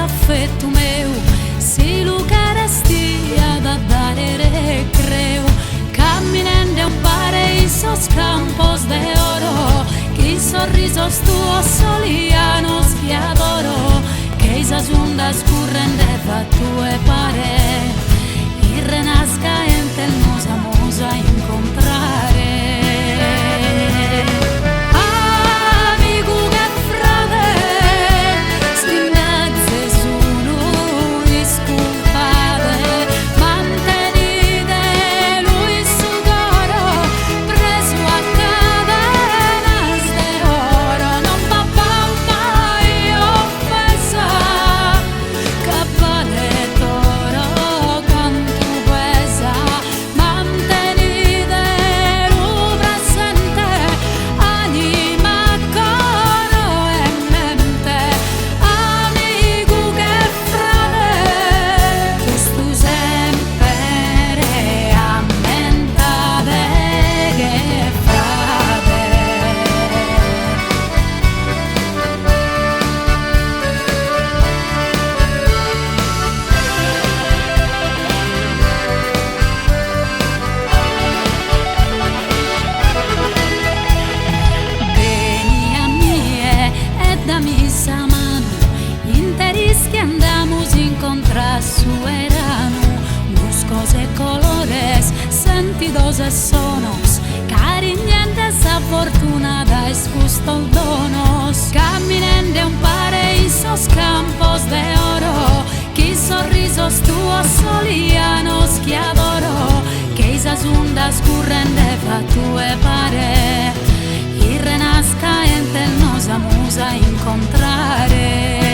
affetto meu, si lucaresti da dare recreo, camminando un paraísos campos de oro, que sorrisos tuos solianos que adoro, que esas ondas curren de tue pare, y renazca en tel nos vamos a encontrare. Que andamos encontrar su verano, buscos e colores, sentidos e sonos, cariñantes afortunadas custodios, caminando un paraísos campos de oro, que sorrisos tuos solianos que adoro, que esas ondas curren de tue pare, y renazca en tel nos vamos a encontrare.